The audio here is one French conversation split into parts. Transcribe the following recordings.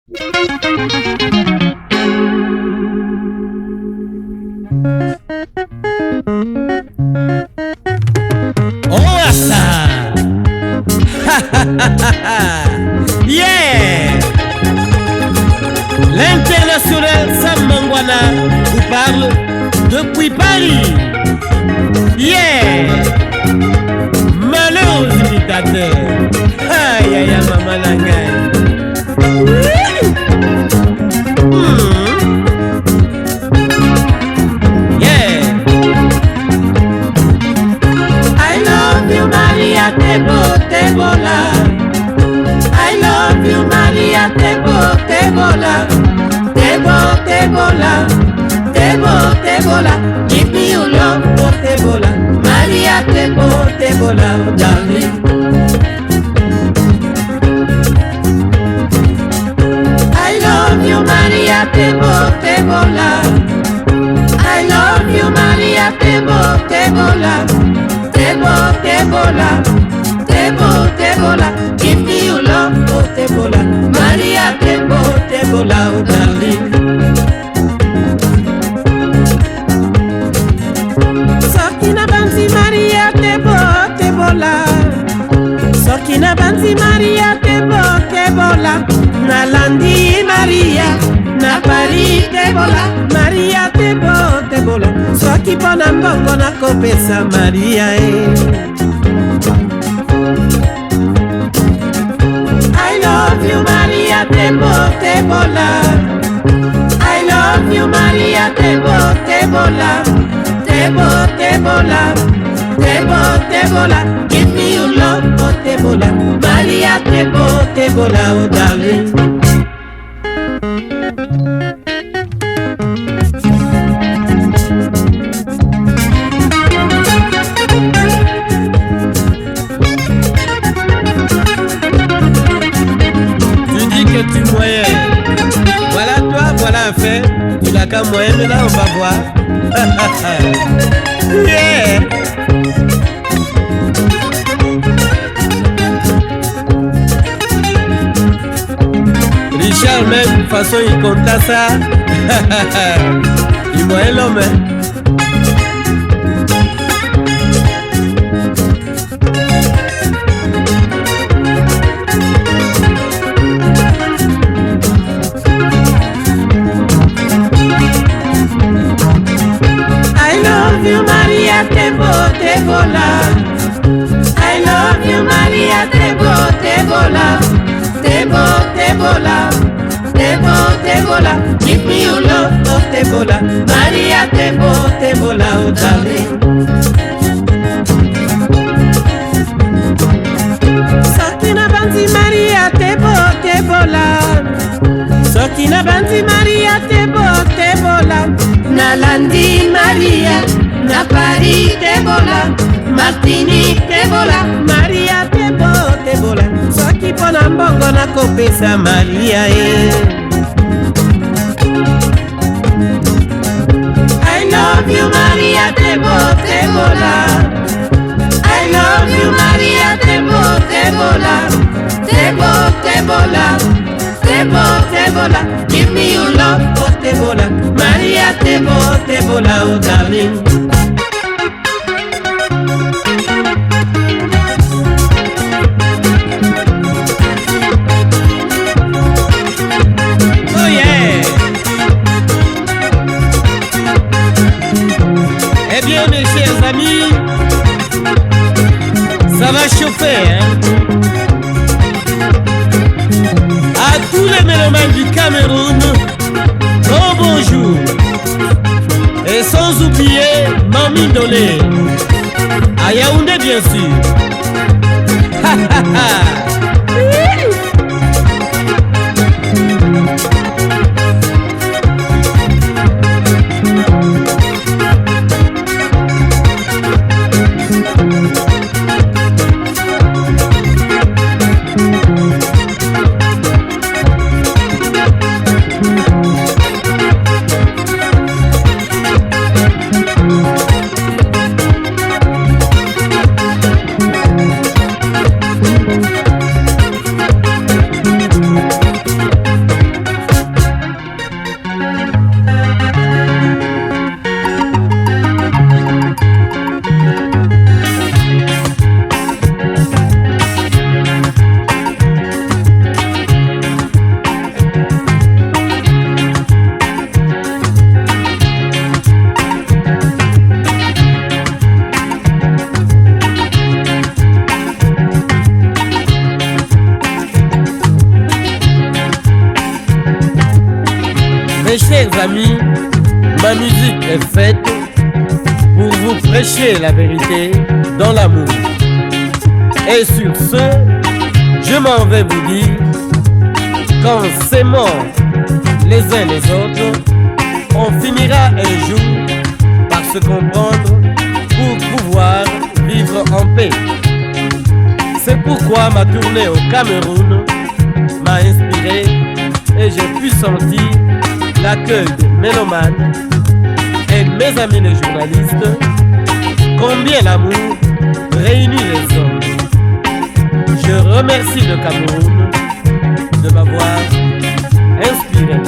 Oh ça. Yeah. L'international Sam Mangwana vous parle depuis Paris. Yeah. Malheureuse imitateur. Aïe aïe aïe maman langaï. Yeah. I love you Maria Tebo Tebola. I love you Maria Tebo Tebola. Tebo Tebola. Tebo Tebola. Give me your love for Tebola. Maria Tebo Tebola, oh darling. I love you Maria Tebo Tebola. I love you Maria Tebo Tebola. Tebo Tebola. Tebo Tebola. Give me your love for Tebola. Maria Tebo Tebola, oh darling. Sokina banzi Maria Tebo Tebola. Sokina banzi Maria Tebo Tebola. Nalandi Maria, na Paris Tebola. Maria Tebo Tebola. Soki pona mbongo na kopesa Maria I love you Maria Tebo Tebola. I love you Maria Tebo Tebola. Tebo Tebola. Tebo Tebola. Give me your love for Tebola. Maria Tebo Tebola, oh darling. Tu dis que tu moyens. Voilà toi, voilà un fait. Tu n'as qu'un moyen, mais là on va voir. Yeah. Richard même, de toute façon il compta ça. Il moyen l'homme. I love you Maria Tebo Tebola. I love you Maria Tebo Tebola. Tebo Tebola. Tebo Tebola. Give me your love for Tebola. Maria Tebo Tebola, oh darling. Sokina banzi Maria Tebo Tebola. Sokina banzi Maria Tebo Tebola. Nalandi Maria, na Paris Tebola. Martinique Tebola. Maria Tebo Tebola. Soki pona mbongo na kopesa Maria I love you Maria Tebo Tebola. I love you Maria Tebo Tebola. Tebo Tebola. Tebo Tebola. Give me your love for Tebola. Maria Tebo Tebola, oh darling. Oh yeah. Eh bien mes chers amis, ça va chauffer hein. À tous les mélomanes du Cameroun, oh bonjour. Et sans oublier Mami Dolé, à Yaoundé bien sûr. Ha ha ha. Chers amis, ma musique est faite pour vous prêcher la vérité dans l'amour. Et sur ce, je m'en vais vous dire qu'en s'aimant les uns les autres, on finira un jour par se comprendre pour pouvoir vivre en paix. C'est pourquoi ma tournée au Cameroun m'a inspiré et j'ai pu sentir l'accueil des mélomanes et mes amis les journalistes, combien l'amour réunit les hommes. Je remercie le Cameroun de m'avoir inspiré.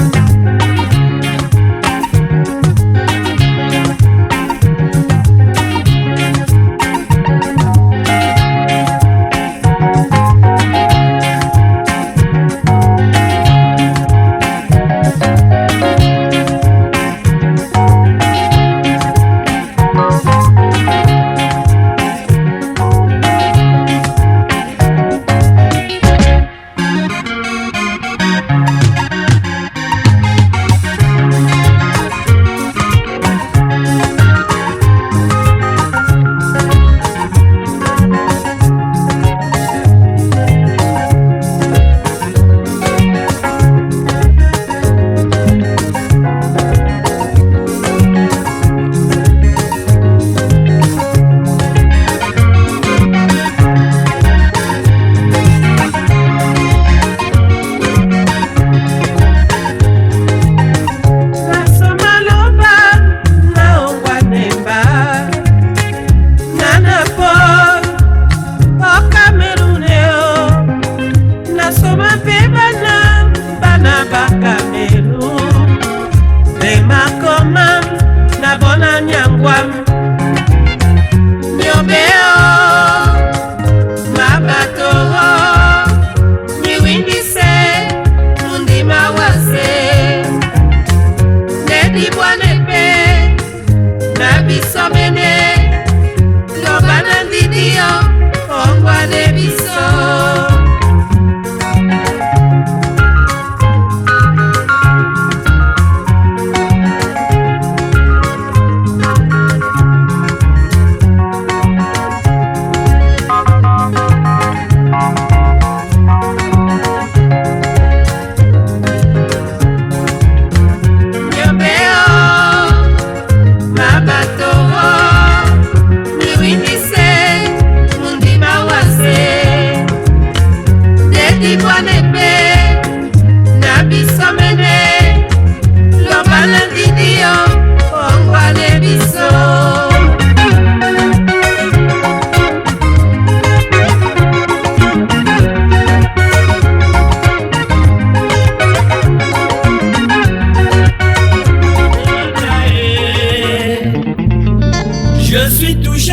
Je suis touché,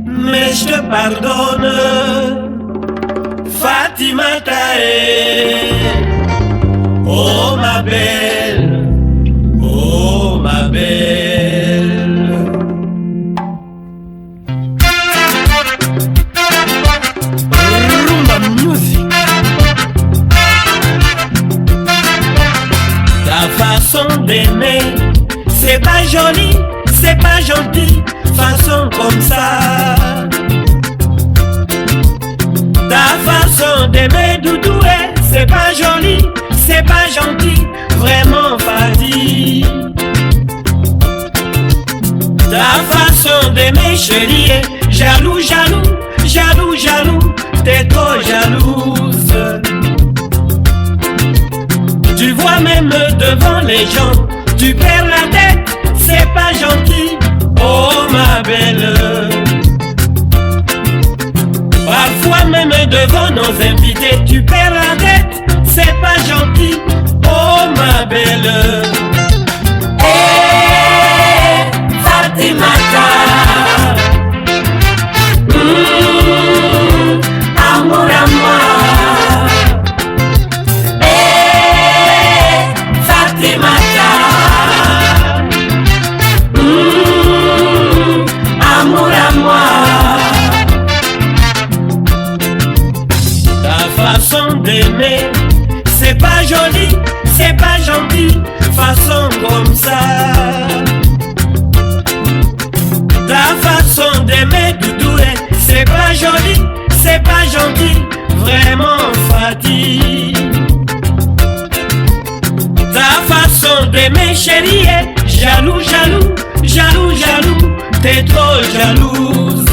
mais je te pardonne. Fatima Tae, oh ma belle, oh ma belle. Rumba music. Ta façon d'aimer, c'est pas joli, c'est pas gentil, façon comme ça. Ta façon d'aimer Doudoué, c'est pas joli, c'est pas gentil, vraiment pas dit. Ta façon d'aimer chérie, jaloux, jaloux, jaloux, jaloux, t'es trop jalouse. Tu vois même devant les gens, tu perds la tête, c'est pas gentil, oh ma belle. Parfois même devant nos invités, tu perds la tête, c'est pas gentil, oh ma belle. Hey, Fatimata, amour à moi. Hey, Fatimata, amour à moi. Ta façon d'aimer, c'est c'est pas joli, c'est pas gentil, façon comme ça. Ta façon d'aimer Doudoué, c'est pas joli, c'est pas gentil, vraiment fatigue. Ta façon d'aimer chérie est jaloux, jaloux, jaloux, jaloux, t'es trop jalouse.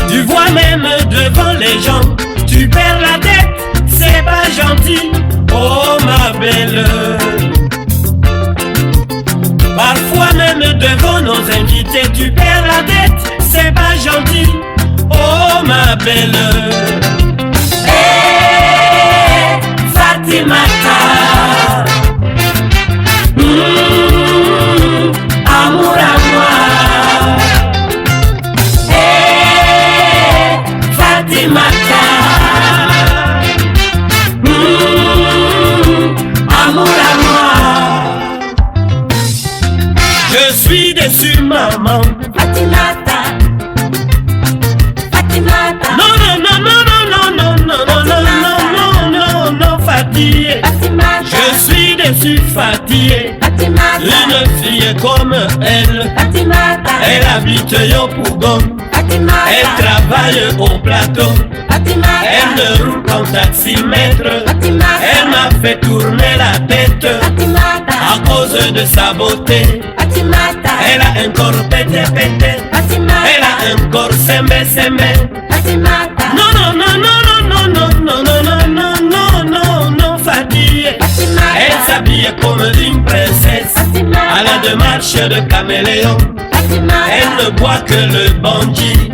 Tu vois même devant les gens, tu perds la tête, c'est pas gentil, oh ma belle. Parfois même devant nos invités, tu perds la tête, c'est pas gentil, oh ma belle. Hey, Fatimata, amour à moi. Hey, Fatimata, amour à moi. Je suis déçu maman. Fatimata, Fatimata. Non, non, non, non, non, non, non, non, non, non, non, non, non, fatigué. Je suis déçu, fatigué. Une fille comme elle, elle habite Yopougon, elle travaille au plateau, elle ne roule qu'en taximètre, elle m'a fait tourner la tête à cause de sa beauté. Elle a un corps pété pété, elle a un corps semé semé. Non, non, non, non, non, non, non, non, non, non, non, non, non, fatiguée. Elle s'habille comme une princesse, à la démarche de caméléon. Elle ne boit que le bandit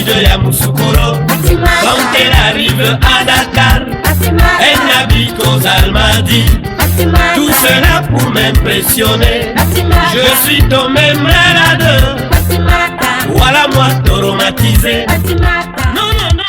de Yamoussoukro. Quand elle arrive à Dakar, elle n'habite qu'aux Almadies. Tout cela pour m'impressionner. Je suis tombé malade, voilà moi traumatisé. Non, non, non.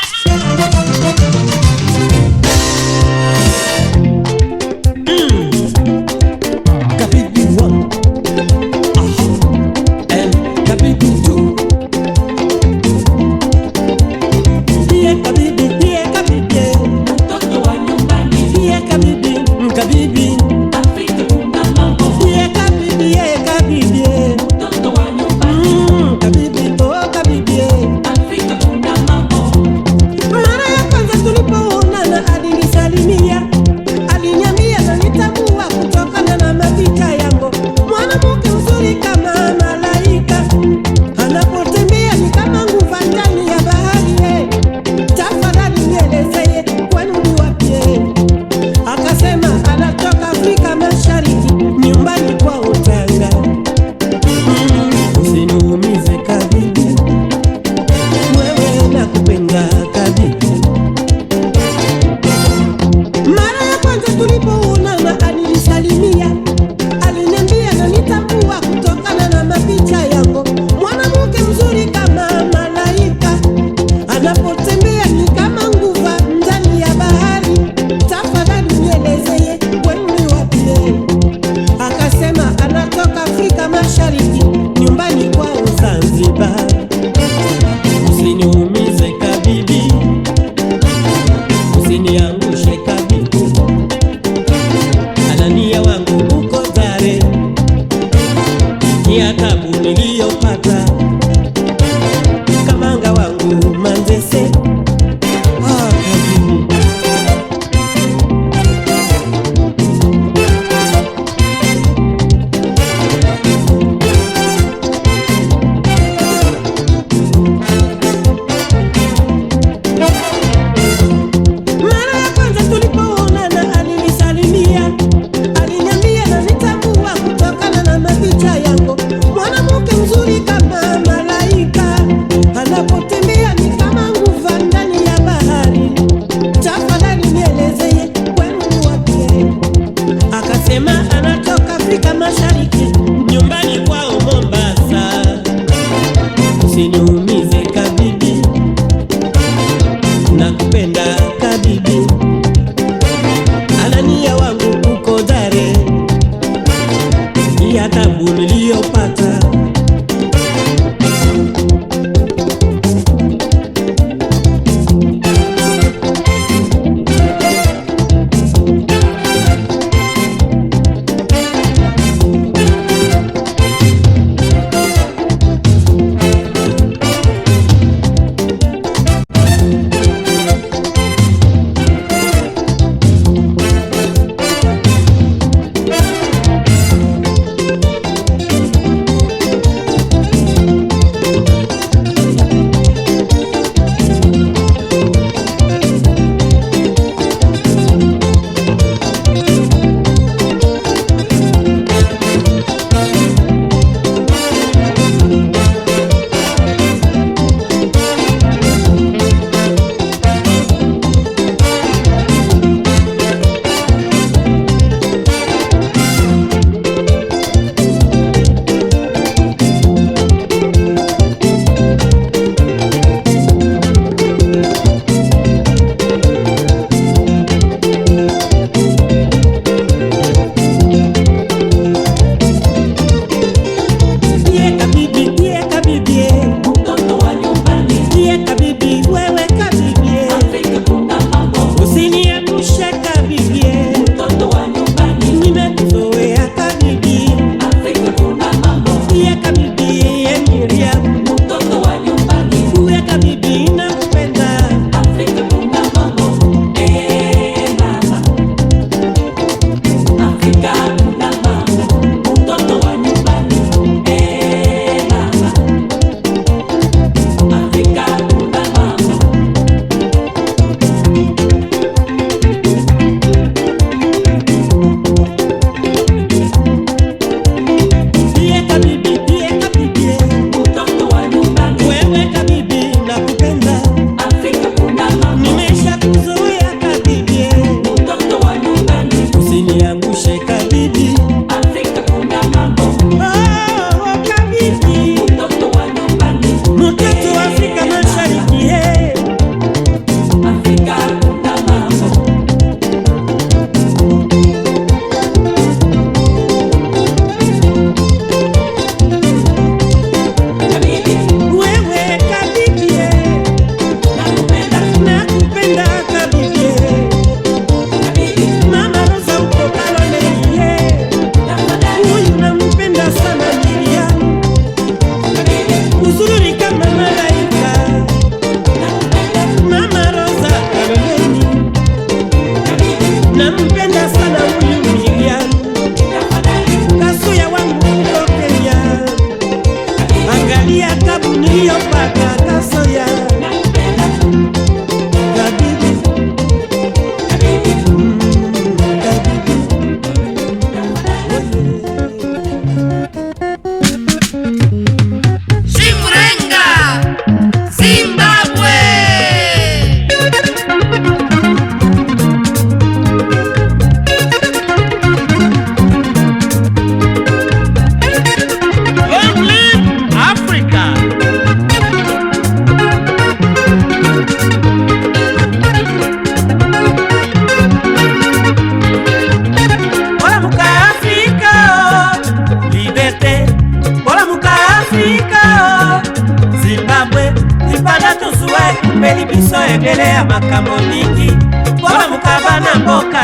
ebele ya makambo mingi mpona mokaba na mboka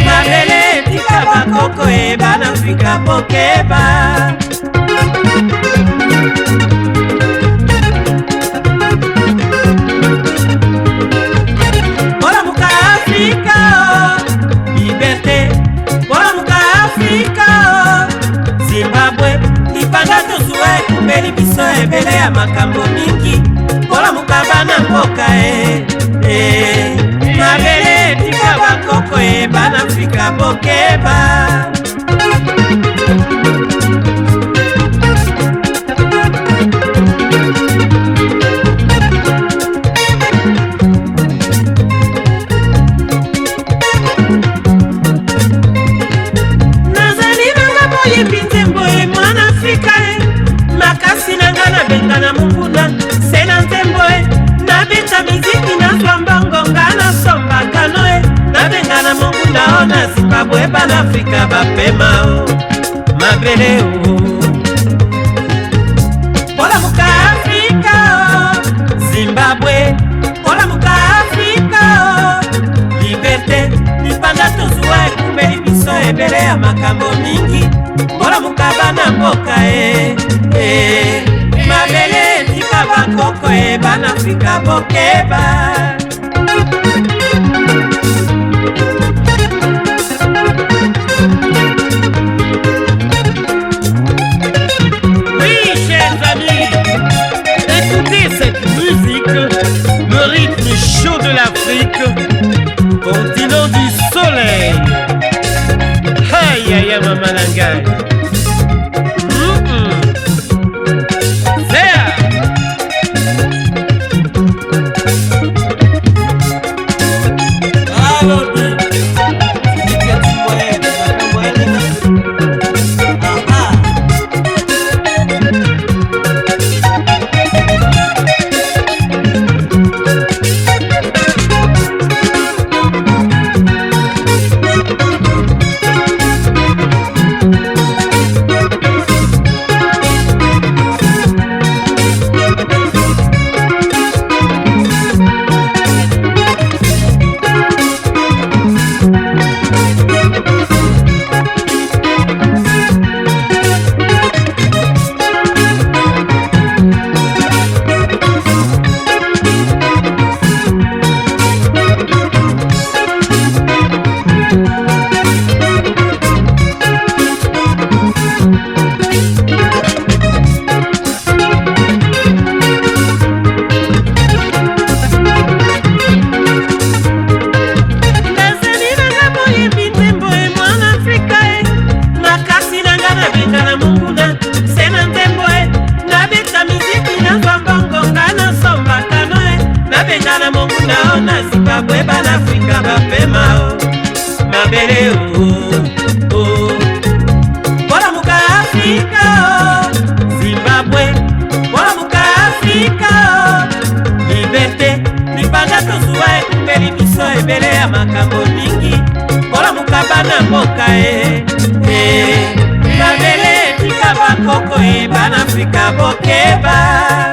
mabele etika bakoko bana Afrika bokeba mpona moka Afrika liberté mpona moka Afrika Zimbabwe lipanda tozwa ekumbeli biso ebele ya makambo mingi mpona mokaba na mboka mabele etika bakoko bana Afrika bokeba nazali nanga boyebi nzembo mwana Afrika makasi nanga nabenga na mokunda se na nzembo nabeta miziki nazwa mbongo nga nasomba kano nabenga na mokunda o na Zimbabwe bana Afrika bapema mabele mpona moka Afrika Zimbabwe mpona moka Afrika liberté lipanda tozwa ekumbeli biso ebele ya makambo mingi mpona mokaba na mboka mabele etika bakoko bana Afrika bokeba le rythme chaud de l'Afrique, continent du soleil. Aïe aïe maman Langai. na Zimbabwe bana Afrika bapema mabele Bora muka Afrika Zimbabwe Bora muka Afrika Liberté Lipanda tozua ekumbeli biso ebele ya makambo mingi Bora muka bana mboka mabele tika bakoko bana Afrika bokeba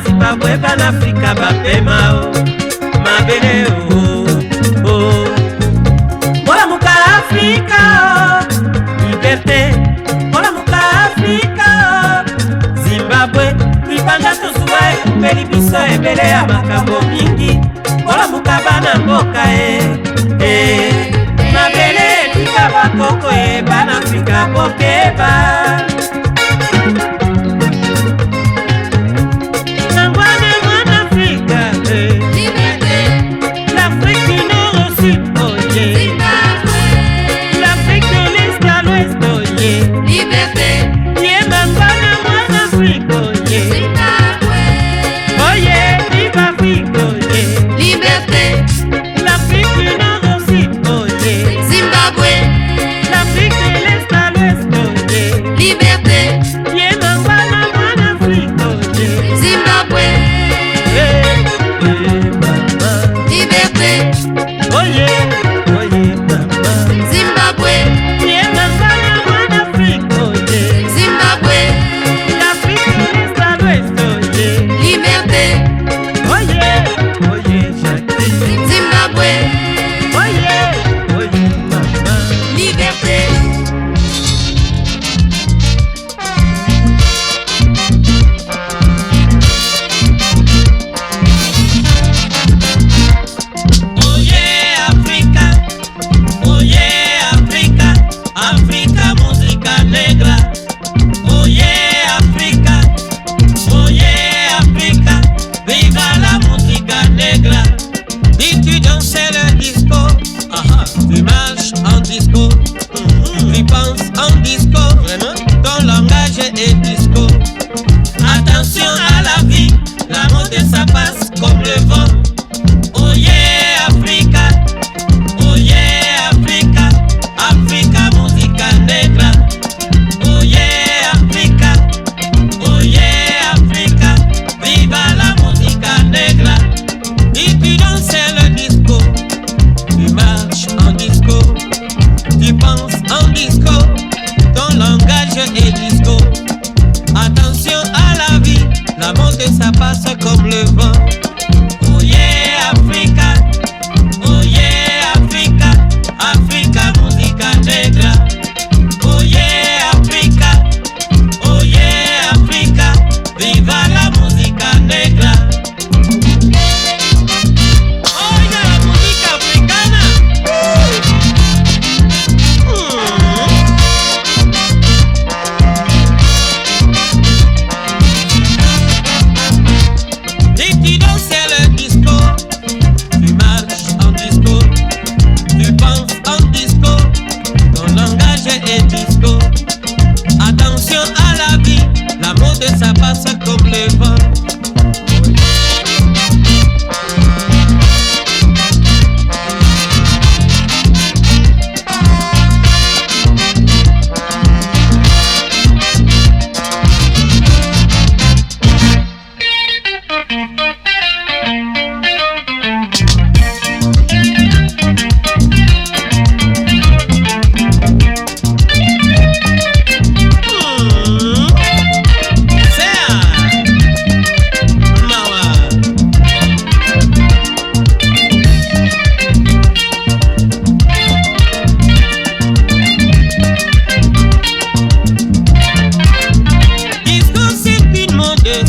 Zimbabwe banafrika bapema o mabele o molamuka Afrika liberté molamuka Afrika Zimbabwe libanda tozuwa ekupeli biso ebele ya makambo mingi molamuka bana mboka mabele etika bakoko banafrika bokeba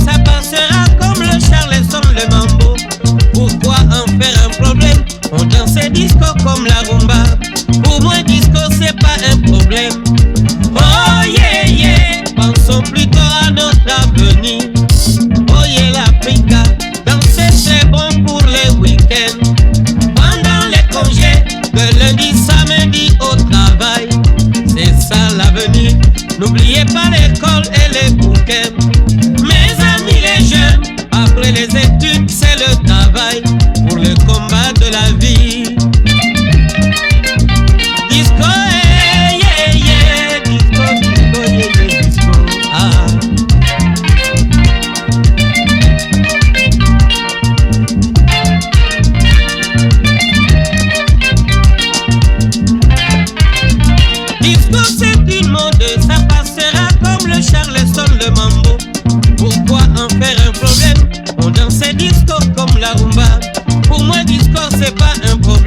Ça passera comme le Charleston.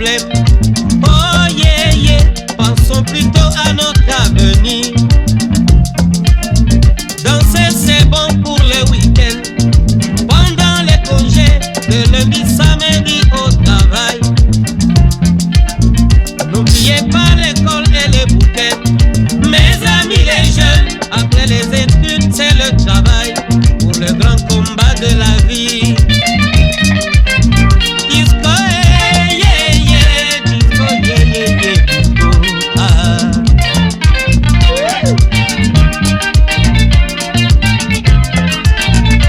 problèmes. Oh yeah yeah, pensons plutôt à notre avenir. Danser c'est bon pour le week-end, pendant les congés, de lundi samedi au travail. N'oubliez pas l'école et les bouquets. Mes amis les jeunes, après les études c'est le travail, pour le grand combat de la vie. Disco yeah yeah, disco yeah yeah, disco ah.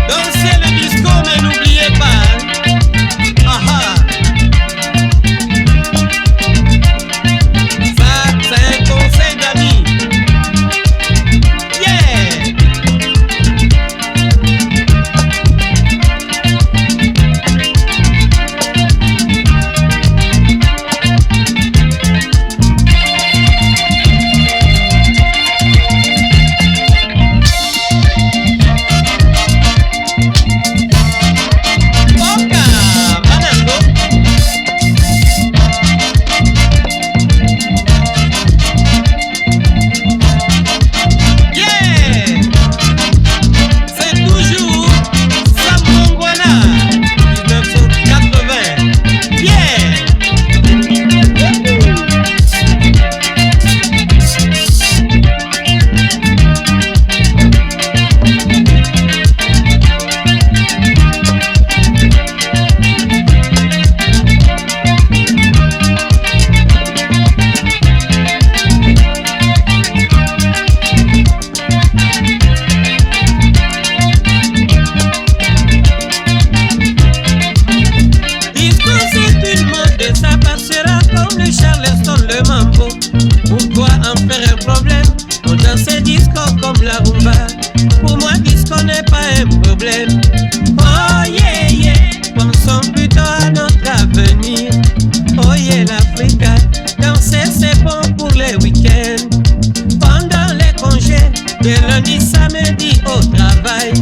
Dansez le disco mais n'oubliez pas, ah ah. Ça c'est un conseil d'amis. Yeah. Boca, banango. Yeah. C'est toujours Sam Mongwana, 1980. Yeah. Disco c'est une mode et ça passera comme le Charleston, le mambo. Pourquoi en faire un problème? On danse disco comme la rumba. Pour moi disco n'est pas un problème. Oh yeah yeah, pensons plutôt à notre avenir. Oh yeah l'Africa, danser c'est bon pour les week-ends, pendant les congés, de lundi samedi au travail.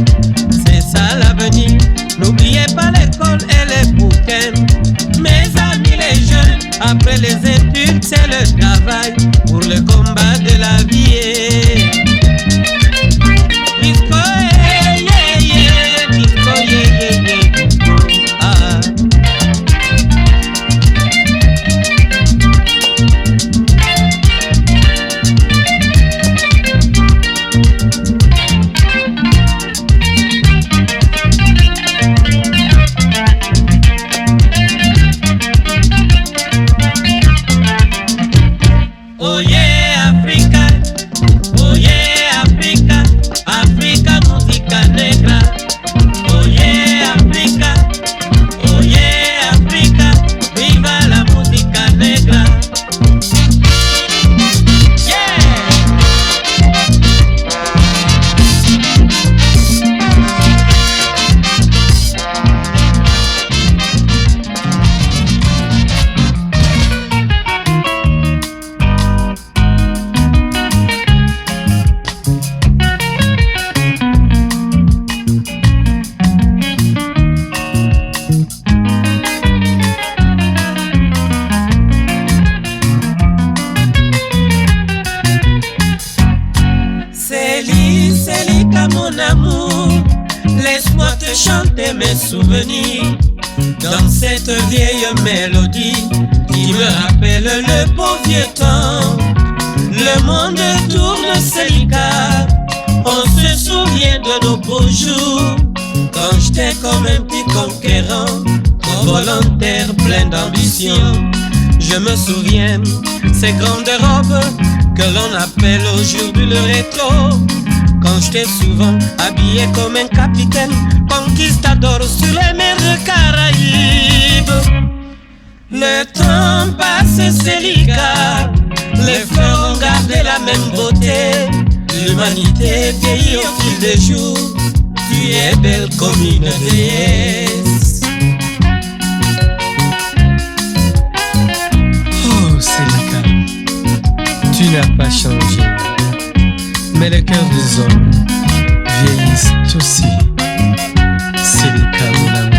C'est ça l'avenir, n'oubliez pas l'école et les bouquins. Mes amis les jeunes, après les études c'est le travail, pour le combat de la vie. Disco yeah yeah yeah, disco yeah yeah yeah, disco ah. Oh yeah Africa, oh yeah Africa, Africa música negra. Oh yeah Africa, oh yeah Africa, viva la música negra. Yeah. Célica mon amour, laisse-moi te chanter mes souvenirs dans cette vieille mélodie qui me rappelle le beau vieux temps. Le monde tourne Célica, on se souvient de nos beaux jours, quand j'étais comme un petit conquérant, trop volontaire, plein d'ambition. Je me souviens, ces grandes robes que l'on appelle aujourd'hui le rétro, quand j'étais souvent habillé comme un capitaine conquistador sur les mers de Caraïbes. Le temps passe Célica, les fleurs ont gardé la même beauté, l'humanité vieillit au fil des jours, tu es belle comme une déesse. Oh Célica, tu n'as pas changé, mais les cœurs des hommes vieillissent aussi. Célica mon amour.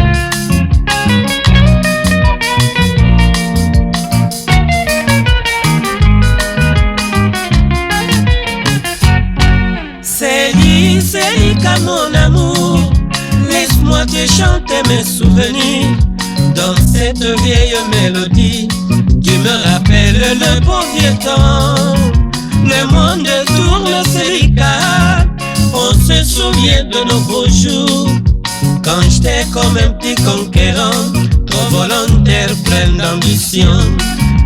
mon amour, laisse-moi te chanter mes souvenirs. Dans cette vieille mélodie, tu me rappelles le bon vieux temps. Le monde tourne, c'est délicat. On se souvient de nos beaux jours, quand j'étais comme un petit conquérant, trop volontaire, plein d'ambition.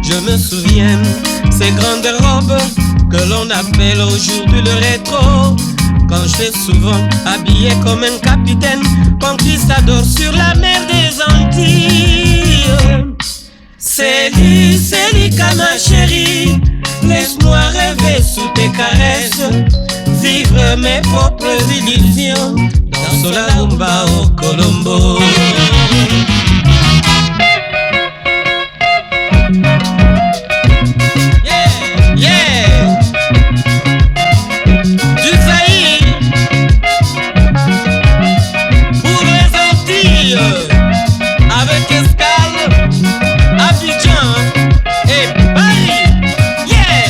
Je me souviens, ces grandes robes que l'on appelle aujourd'hui le rétro, quand j'étais souvent habillé comme un capitaine conquistador sur la mer des Antilles. Célica ma chérie, laisse-moi rêver sous tes caresses, vivre mes propres illusions dans la rumba au Colombo. Yeah, yeah. Du Zaïre pour les Antilles, avec escale Abidjan et Paris. Yeah.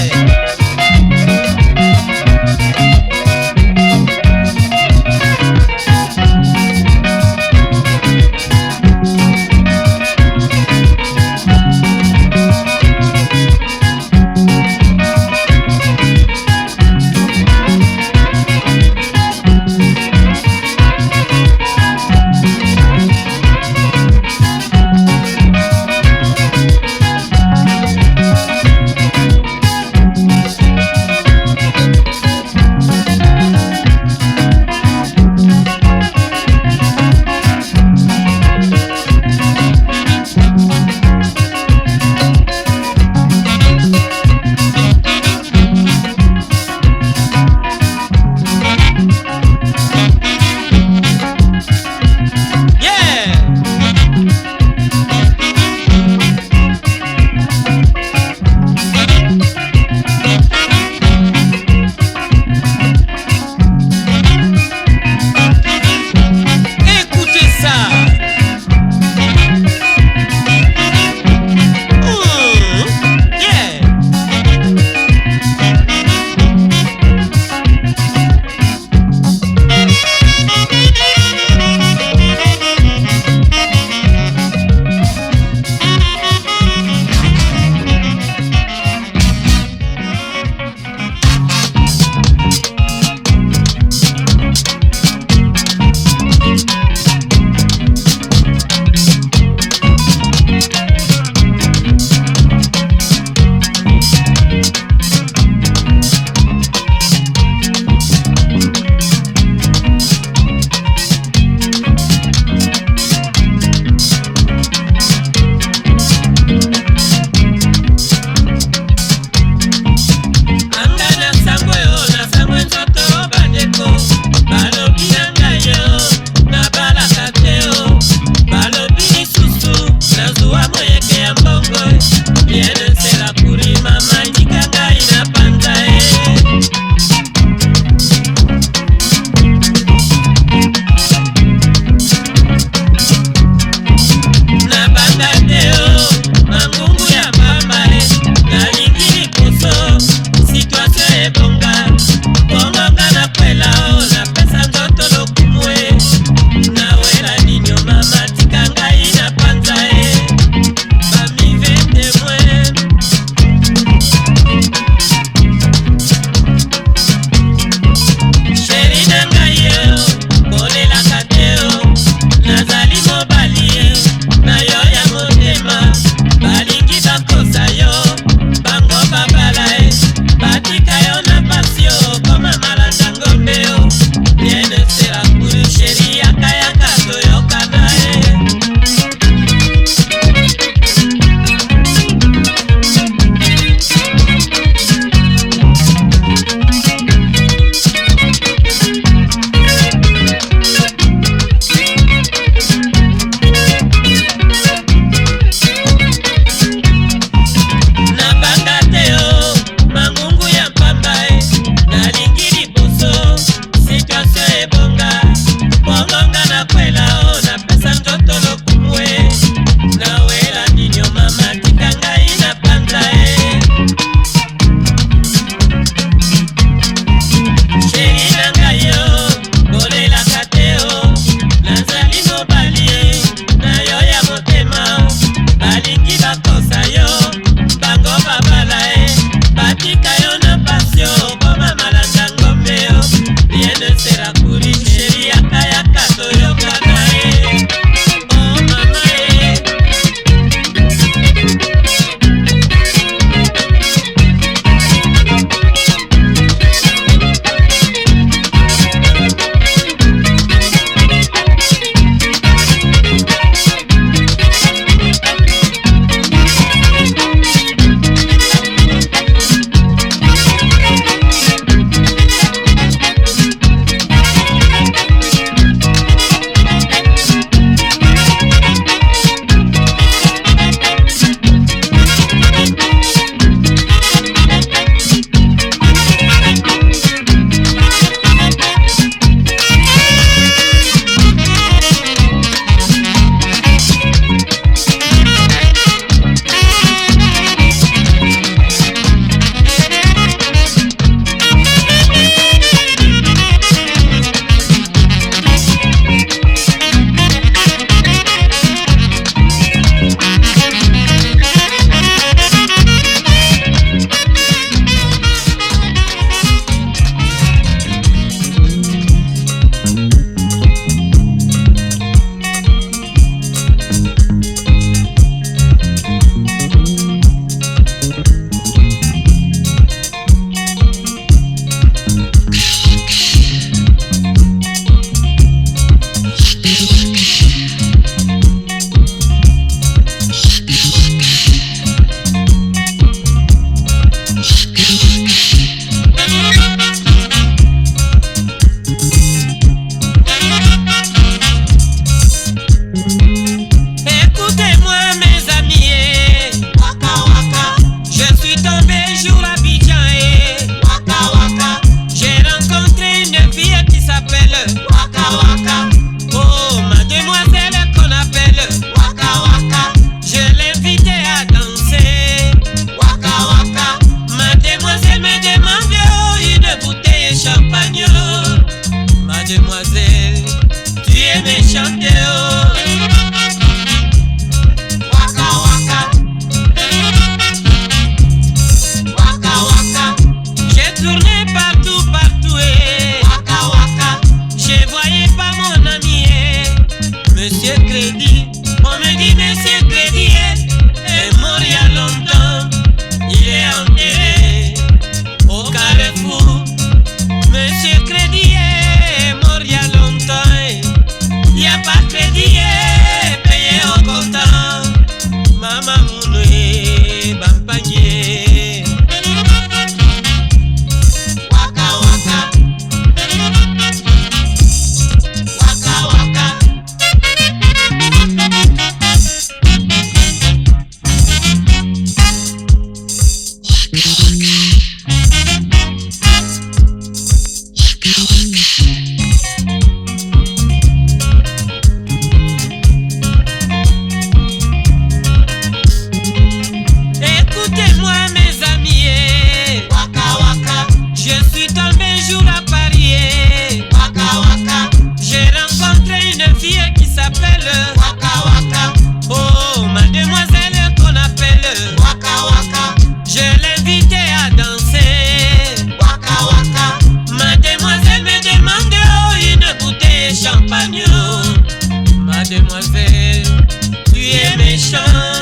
Crédit, on me dit monsieur Crédit est mort il y a longtemps, il est enterré au Carrefour. Monsieur Crédit est mort il y a longtemps, il n'y a pas de crédit payé au comptant. Maman mounoué, bampagné. Waka waka, waka waka. Écoutez-moi mes amis, waka waka. Je suis tombé un jour à Paris, waka waka. J'ai rencontré une fille qui s'appelle waka waka. Oh mademoiselle qu'on appelle waka waka. Je l'invitais à danser, waka waka. Mademoiselle me demande oh, une bouteille de champagne. Mademoiselle, tu es méchant.